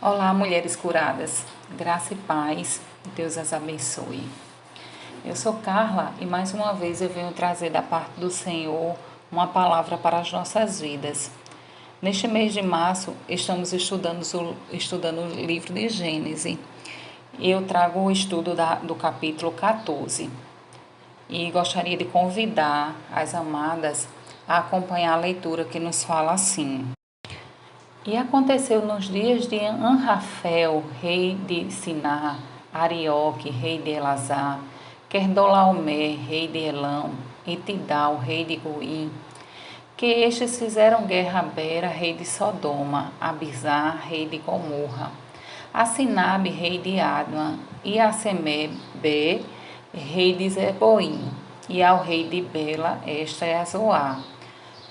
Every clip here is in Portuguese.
Olá, mulheres curadas, graça e paz, Deus as abençoe. Eu sou Carla e mais uma vez eu venho trazer da parte do Senhor uma palavra para as nossas vidas. Neste mês de março, estamos estudando o livro de Gênesis. Eu trago o estudo do capítulo 14 e gostaria de convidar as amadas a acompanhar a leitura que nos fala assim. E aconteceu nos dias de Anrafel, rei de Sinar, Arioque, rei de Elazar, Querdolaomer, rei de Elão, e Tidal, rei de Goim, que estes fizeram guerra a Bera, rei de Sodoma, a Bizar, rei de Gomorra, a Sinabe, rei de Adma, e a Semebe, rei de Zeboim, e ao rei de Bela, esta é a Zoar.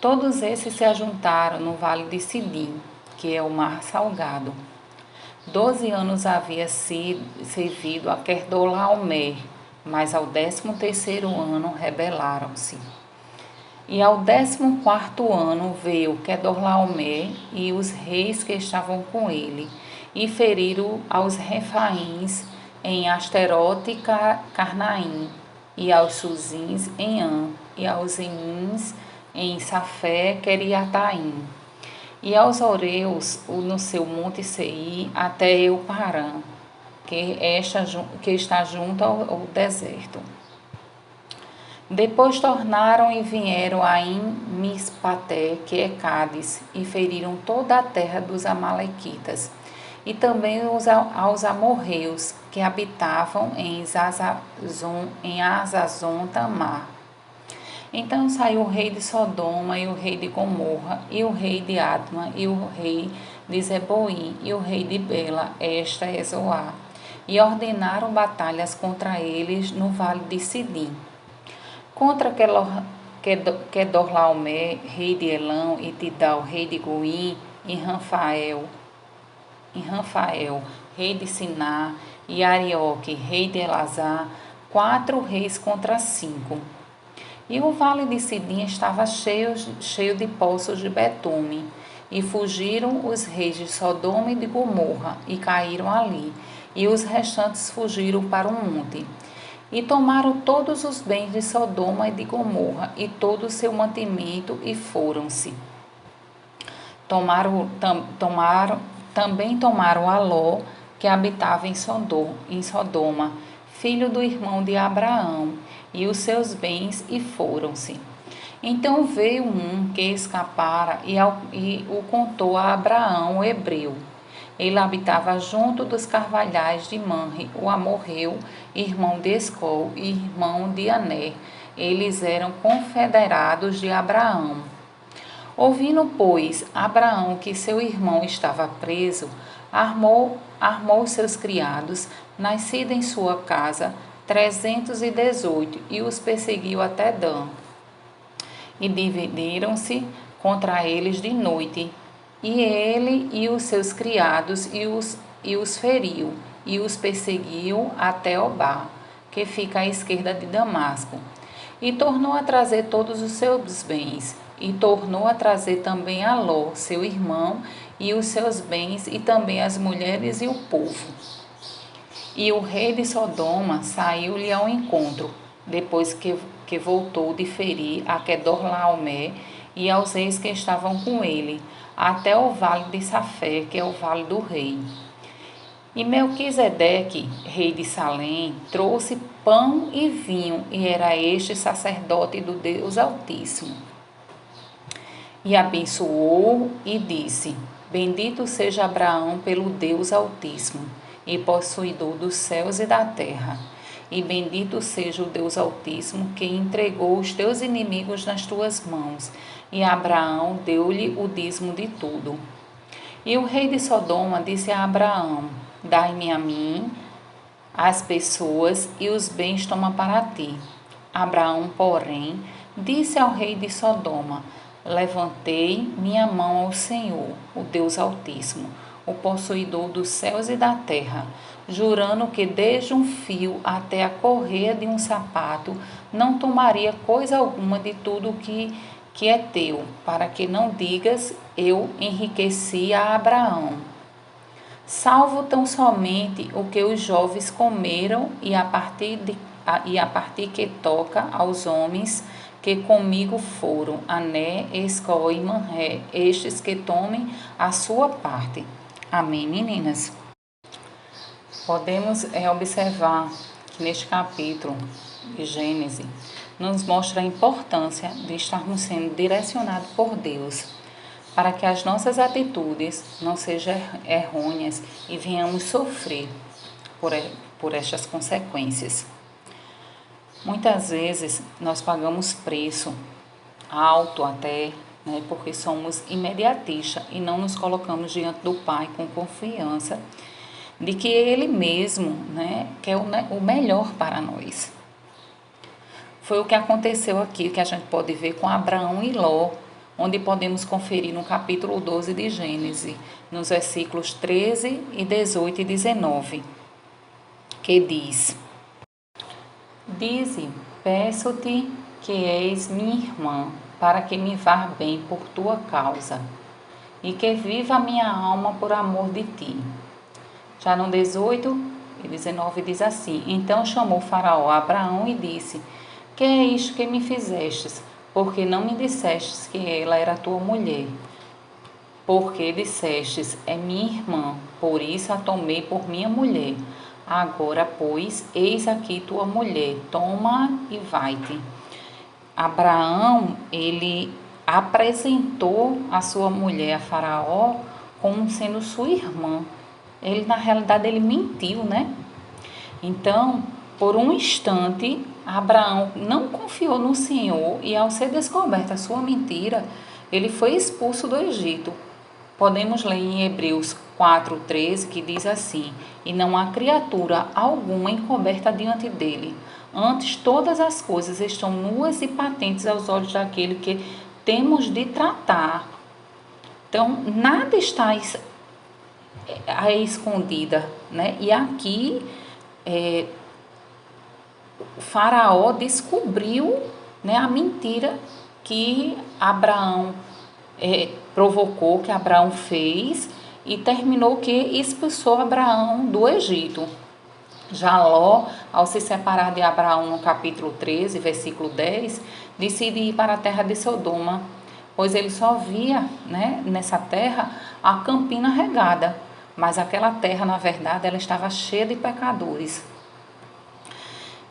Todos esses se ajuntaram no vale de Sidim, que é o mar salgado. 12 anos havia servido a Querdolaomer, mas ao 13º ano rebelaram-se. E ao 14º ano veio Querdolaomer e os reis que estavam com ele, e feriram aos Refaíns em Asterote e Carnaim, e aos Suzins em An, e aos Emins em Safé, Queriataim, e aos Oreus no seu monte Seir, até Euparã, que está junto ao deserto. Depois tornaram e vieram a Mispaté, que é Cádiz, e feriram toda a terra dos amalequitas, e também aos amorreus, que habitavam em Azazon Tamar. Então saiu o rei de Sodoma, e o rei de Gomorra, e o rei de Adma, e o rei de Zeboim, e o rei de Bela, esta é Zoar, e ordenaram batalhas contra eles no vale de Sidim. Contra Querdolaomer, rei de Elão, e Tidal, rei de Goim, e Ranfael, rei de Sinar, e Arioque, rei de Elazar, 4 reis contra 5. E o vale de Sidim estava cheio de poços de betume, e fugiram os reis de Sodoma e de Gomorra, e caíram ali, e os restantes fugiram para o monte. E tomaram todos os bens de Sodoma e de Gomorra, e todo o seu mantimento, e foram-se. Também tomaram a Ló, que habitava em Sodoma, filho do irmão de Abraão, e os seus bens, e foram-se. Então veio um que escapara e o contou a Abraão, o hebreu. Ele habitava junto dos carvalhais de Manre, o amorreu, irmão de Escol e irmão de Aner. Eles eram confederados de Abraão. Ouvindo, pois, Abraão que seu irmão estava preso, armou seus criados, nascido em sua casa, 318, e os perseguiu até Dan. E dividiram-se contra eles de noite, e ele e os seus criados e os feriu, e os perseguiu até Obá, que fica à esquerda de Damasco. E tornou a trazer todos os seus bens, e tornou a trazer também a Ló, seu irmão, e os seus bens, e também as mulheres e o povo. E o rei de Sodoma saiu-lhe ao encontro, depois que voltou de ferir a Querdolaomer e aos reis que estavam com ele, até o vale de Safé, que é o vale do rei. E Melquisedeque, rei de Salém, trouxe pão e vinho, e era este sacerdote do Deus Altíssimo. E abençoou e disse: Bendito seja Abraão pelo Deus Altíssimo, e possuidor dos céus e da terra. E bendito seja o Deus Altíssimo, que entregou os teus inimigos nas tuas mãos. E Abraão deu-lhe o dízimo de tudo. E o rei de Sodoma disse a Abraão: Dai-me a mim as pessoas, e os bens toma para ti. Abraão, porém, disse ao rei de Sodoma: Levantei minha mão ao Senhor, o Deus Altíssimo, o possuidor dos céus e da terra, jurando que desde um fio até a correia de um sapato não tomaria coisa alguma de tudo que é teu, para que não digas: eu enriqueci a Abraão. salvo tão somente o que os jovens comeram e a partir que toca aos homens que comigo foram, Ané, Escol e Manré, estes que tomem a sua parte. Amém, meninas? Podemos observar que neste capítulo de Gênesis nos mostra a importância de estarmos sendo direcionados por Deus, para que as nossas atitudes não sejam errôneas e venhamos sofrer por estas consequências. Muitas vezes nós pagamos preço alto até, né, porque somos imediatistas e não nos colocamos diante do Pai com confiança de que Ele mesmo, né, quer o melhor para nós. Foi o que aconteceu aqui, que a gente pode ver com Abraão e Ló, onde podemos conferir no capítulo 12 de Gênesis, nos versículos 13 e 18 e 19, que diz: Dize, peço-te que és minha irmã, para que me vá bem por tua causa, e que viva a minha alma por amor de ti. Já no 18 e 19 diz assim: Então chamou Faraó a Abraão e disse: Que é isto que me fizestes? Porque não me dissestes que ela era tua mulher. Porque dissestes: É minha irmã, por isso a tomei por minha mulher. Agora, pois, eis aqui tua mulher, toma e vai-te. Abraão, ele apresentou a sua mulher a Faraó como sendo sua irmã. Ele, na realidade, ele mentiu, né? Então, por um instante, Abraão não confiou no Senhor e, ao ser descoberta a sua mentira, ele foi expulso do Egito. Podemos ler em Hebreus 4:13, que diz assim: E não há criatura alguma encoberta diante dele. Antes, todas as coisas estão nuas e patentes aos olhos daquele que temos de tratar. Então, nada está escondida, né? E aqui, Faraó descobriu, né, a mentira que Abraão provocou, que Abraão fez, e terminou que expulsou Abraão do Egito. Já Ló, ao se separar de Abraão no capítulo 13, versículo 10, decide ir para a terra de Sodoma, pois ele só via, né, nessa terra a campina regada, mas aquela terra, na verdade, ela estava cheia de pecadores.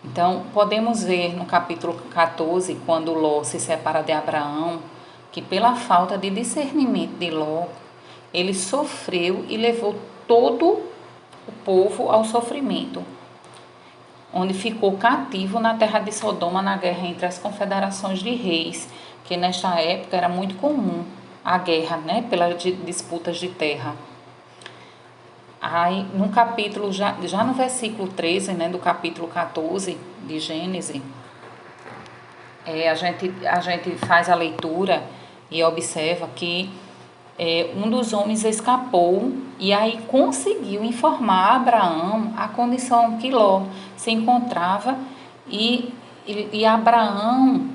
Então, podemos ver no capítulo 14, quando Ló se separa de Abraão, que pela falta de discernimento de Ló, ele sofreu e levou todo o povo ao sofrimento, onde ficou cativo na terra de Sodoma na guerra entre as confederações de reis, que nesta época era muito comum a guerra, né, pelas disputas de terra. Aí, no capítulo, já no versículo 13, né, do capítulo 14 de Gênesis, a gente faz a leitura e observa que um dos homens escapou e aí conseguiu informar a Abraão a condição que Ló se encontrava e Abraão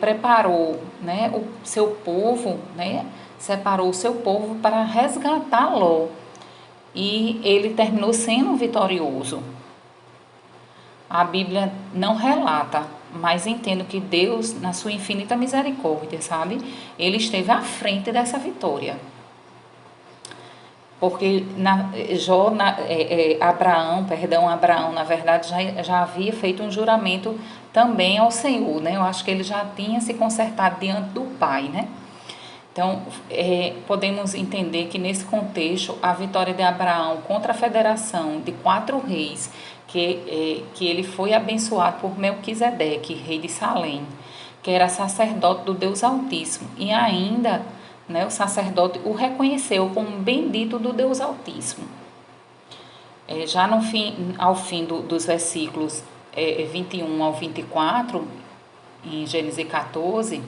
preparou, né, o seu povo, né, separou o seu povo para resgatar Ló. E ele terminou sendo vitorioso. A Bíblia não relata, mas entendo que Deus, na sua infinita misericórdia, sabe? Ele esteve à frente dessa vitória. Porque Abraão, na verdade, já havia feito um juramento também ao Senhor, né? Eu acho que ele já tinha se consertado diante do Pai, né? Então, podemos entender que nesse contexto, a vitória de Abraão contra a federação de 4 reis, que ele foi abençoado por Melquisedeque, rei de Salém, que era sacerdote do Deus Altíssimo, e ainda, né, o sacerdote o reconheceu como bendito do Deus Altíssimo. Já ao fim dos versículos 21 ao 24, em Gênesis 14,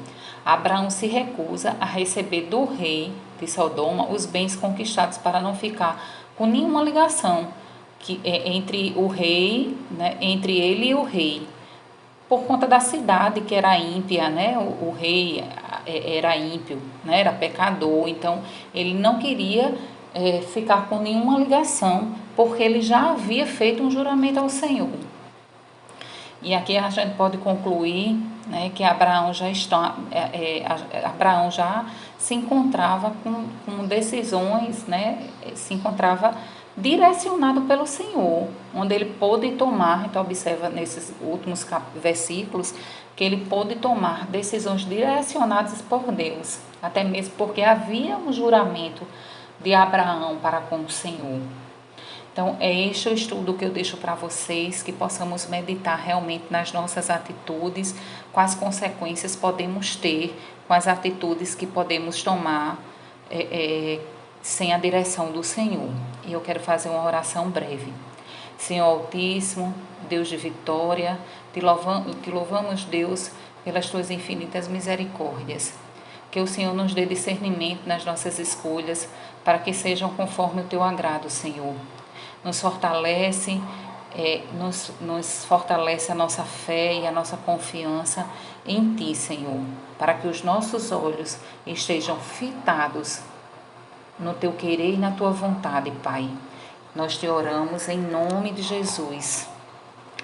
Abraão se recusa a receber do rei de Sodoma os bens conquistados para não ficar com nenhuma ligação entre o rei, né, entre ele e o rei, por conta da cidade que era ímpia, né? O rei era ímpio, né? Era pecador, então ele não queria ficar com nenhuma ligação, porque ele já havia feito um juramento ao Senhor. E aqui a gente pode concluir, né, que Abraão já se encontrava com decisões, né, se encontrava direcionado pelo Senhor, onde ele pôde tomar. Então observa nesses últimos versículos que ele pôde tomar decisões direcionadas por Deus, até mesmo porque havia um juramento de Abraão para com o Senhor. Então, é este o estudo que eu deixo para vocês, que possamos meditar realmente nas nossas atitudes, quais consequências podemos ter com as atitudes que podemos tomar sem a direção do Senhor. E eu quero fazer uma oração breve. Senhor Altíssimo, Deus de vitória, te louvamos, Deus, pelas tuas infinitas misericórdias. Que o Senhor nos dê discernimento nas nossas escolhas, para que sejam conforme o teu agrado, Senhor. Nos fortalece a nossa fé e a nossa confiança em Ti, Senhor, para que os nossos olhos estejam fitados no Teu querer e na Tua vontade, Pai. Nós te oramos em nome de Jesus.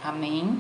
Amém.